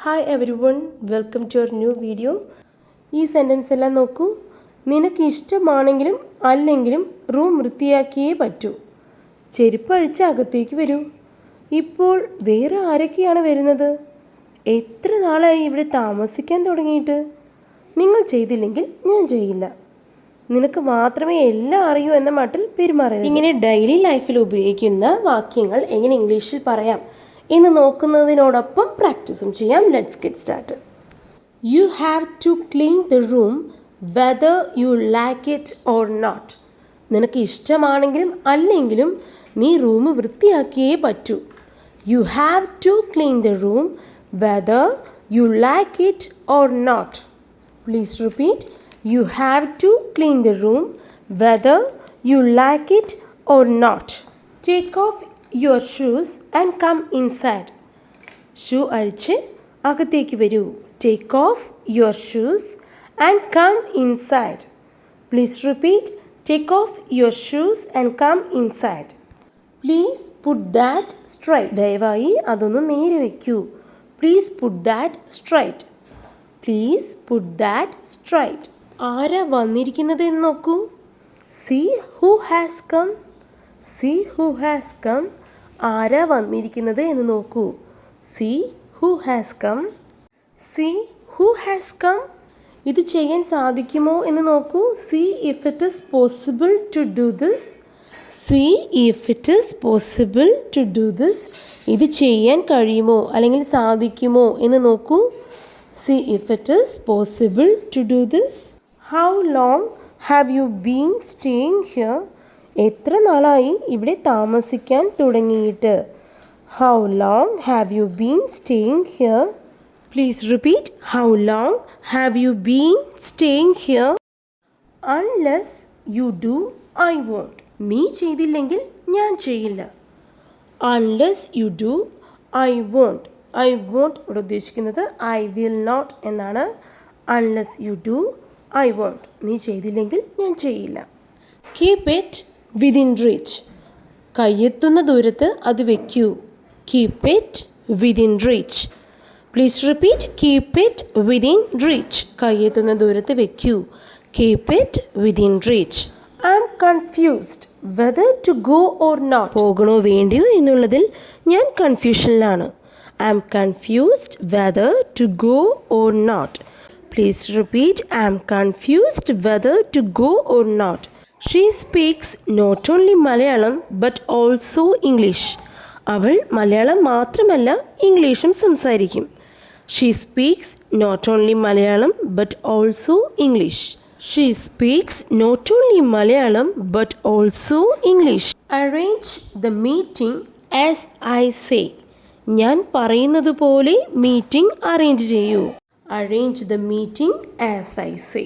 Hi everyone, welcome to our new video. ഈ sentence എല്ലാം നോക്കൂ. നിനക്ക് ഇഷ്ടമാണെങ്കിലും അല്ലെങ്കിലും റൂം വൃത്തിയാക്കിയേ പറ്റൂ. ചെരുപ്പഴിച്ച് അകത്തേക്ക് വരൂ. ഇപ്പോൾ വേറെ ആരൊക്കെയാണ് വരുന്നത്? എത്ര നാളായി ഇവിടെ താമസിക്കാൻ തുടങ്ങിയിട്ട്? നിങ്ങൾ ചെയ്തില്ലെങ്കിൽ ഞാൻ ചെയ്യില്ല. നിനക്ക് മാത്രമേ എല്ലാം അറിയൂ എന്ന മട്ടിൽ പെരുമാറരുത്. ഇങ്ങനെ ഡെയിലി ലൈഫിൽ ഉപയോഗിക്കുന്ന വാക്യങ്ങൾ എങ്ങനെ ഇംഗ്ലീഷിൽ പറയാം എന്ന് നോക്കുന്നതിനോടൊപ്പം പ്രാക്ടീസും ചെയ്യാം. Let's get started. You have to clean the room whether you like it or not. നിനക്ക് ഇഷ്ടമാണെങ്കിലും അല്ലെങ്കിലും നീ റൂം വൃത്തിയാക്കിയേ പറ്റൂ. You have to clean the room whether you like it or not. Please repeat. You have to clean the room whether you like it or not. Take off your shoes and come inside. Shoe അഴിച്ച് അകത്തേക്ക് വരൂ. Take off your shoes and come inside. Please repeat. Take off your shoes and come inside. Please put that straight. ദയവായി അതൊന്ന് നേരെ വയ്ക്കൂ. Please put that straight. Please put that straight. ആരാ വന്നിരിക്കുന്നത് എന്ന് നോക്കൂ. See who has come. See who has come. ആരാ വന്നിരിക്കുന്നത് എന്ന് നോക്കൂ. See who has come. See who has come. ഇത് ചെയ്യാൻ സാധിക്കുമോ എന്ന് നോക്കൂ. See if it is possible to do this. See if it is possible to do this. ഇത് ചെയ്യാൻ കഴിയുമോ അല്ലെങ്കിൽ സാധിക്കുമോ എന്ന് നോക്കൂ. See if it is possible to do this. How long have you been staying here. എത്ര നാളായി ഇവിടെ താമസിക്കാൻ തുടങ്ങിയിട്ട്? How long have you been staying here. Please repeat. How long have you been staying here. Unless you do I won't. നീ ചെയ്തില്ലെങ്കിൽ ഞാൻ ചെയ്യില്ല. Unless you do I won't. I won't ഇവിടെ ഉദ്ദേശിക്കുന്നത് ഐ വിൽ നോട്ട് എന്നാണ്. Unless you do I won't. നീ ചെയ്തില്ലെങ്കിൽ ഞാൻ ചെയ്യില്ല. Keep it within reach. കയ്യെത്തുന്ന ദൂരത്ത് അത് വയ്ക്കൂ. Keep it within reach. Please repeat. Keep it within reach. കയ്യെത്തുന്ന ദൂരത്ത് വയ്ക്കൂ. Keep it within reach. I am confused whether to go or not. പോകണോ വേണ്ടിയോ എന്നുള്ളതിൽ ഞാൻ കൺഫ്യൂഷനിലാണ്. I am confused whether to go or not. Please repeat. I am confused whether to go or not. She speaks not only Malayalam but also English. അവൾ മലയാളം മാത്രമല്ല ഇംഗ്ലീഷും സംസാരിക്കും. She speaks not only Malayalam but also English. She speaks not only Malayalam but also English. Arrange the meeting as I say. ഞാൻ പറയുന്നത് പോലെ meeting arrange ചെയ്യൂ. Arrange the meeting as I say.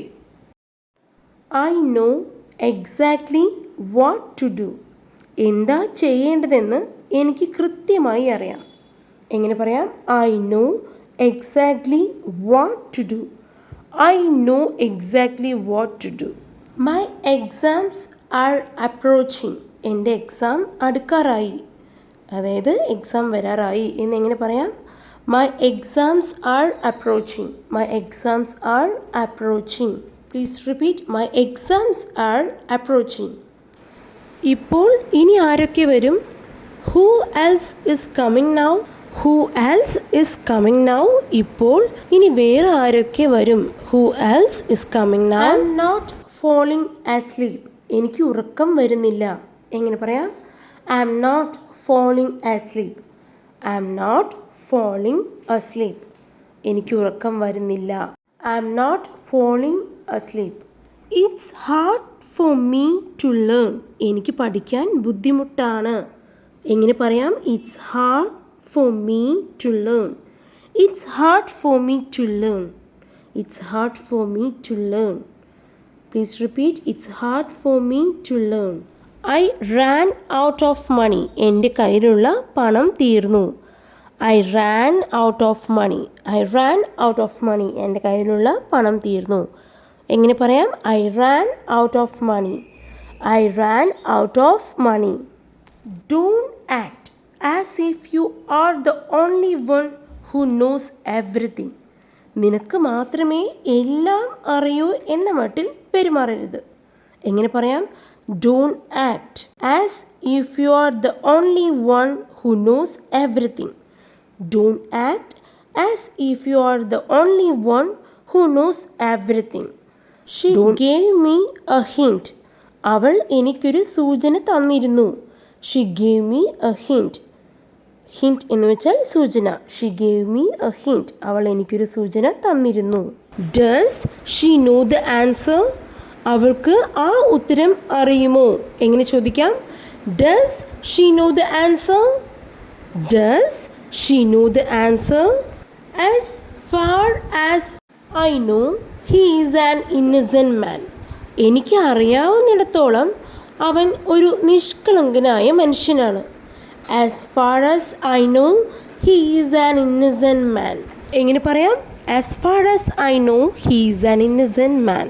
I know exactly what to do. എന്താ ചെയ്യേണ്ടതെന്ന് എനിക്ക് കൃത്യമായി അറിയാം. എങ്ങനെ പറയാം? I know exactly what to do. I know exactly what to do. My exams are approaching. എൻ്റെ എക്സാം അടുക്കാറായി. അതായത് എക്സാം വരാറായി എന്നെങ്ങനെ പറയാം? My exams are approaching. My exams are approaching. Please repeat. My exams are approaching. ഇപ്പോൾ ഇനി ആരൊക്കെ വരും? Who else is coming now. Who else is coming now. ഇപ്പോൾ ഇനി വേറെ ആരൊക്കെ വരും? Who else is coming now. I am not falling asleep. എനിക്ക് ഉറക്കം വരുന്നില്ല. എങ്ങനെ പറയാം? I am not falling asleep. I am not falling asleep. എനിക്ക് ഉറക്കം വരുന്നില്ല. I am not falling asleep. It's hard for me to learn. എനിക്ക് പഠിക്കാൻ ബുദ്ധിമുട്ടാണ്. എങ്ങനെ പറയാം? It's hard for me to learn. It's hard for me to learn. It's hard for me to learn. Please repeat. It's hard for me to learn. I ran out of money. എൻ്റെ കയ്യിലുള്ള പണം തീർന്നു. I ran out of money. I ran out of money. എൻ്റെ കയ്യിലുള്ള പണം തീർന്നു. എങ്ങനെ പറയാം? I ran out of money. I ran out of money. Don't act as if you are the only one who knows everything. നിനക്ക് മാത്രമേ എല്ലാം അറിയൂ എന്ന മട്ടിൽ പെരുമാറരുത്. എങ്ങനെ പറയാം? Don't act as if you are the only one who knows everything. Don't act as if you are the only one who knows everything. She gave me a hint. അവൾ എനിക്കൊരു സൂചന തന്നിരുന്നു. She gave me a hint. Hint എന്ന് വെച്ചാൽ സൂചന. She gave me a hint. അവൾ എനിക്കൊരു സൂചന തന്നിരുന്നു. Does she know the answer? അവൾക്ക് ആ ഉത്തരം അറിയുമോ? എങ്ങനെ ചോദിക്കാം? Does she know the answer? Does she know the answer? As far as I know, he is an innocent man. എനിക്ക് അറിയാവുന്നിടത്തോളം അവൻ ഒരു നിഷ്കളങ്കനായ മനുഷ്യനാണ്. As far as I know, he is an innocent man. എങ്ങനെ പറയാം? As far as I know, he is an innocent man.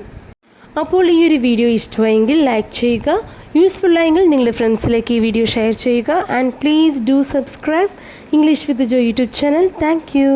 അപ്പോൾ ഈ ഒരു video ഇഷ്ടമായെങ്കിൽ ലൈക്ക് ചെയ്യുക, യൂസ്ഫുൾ ആയെങ്കിൽ നിങ്ങളുടെ ഫ്രണ്ട്സിലേക്ക് ഈ വീഡിയോ ഷെയർ ചെയ്യുക, and please do subscribe English with Jo YouTube channel. Thank U.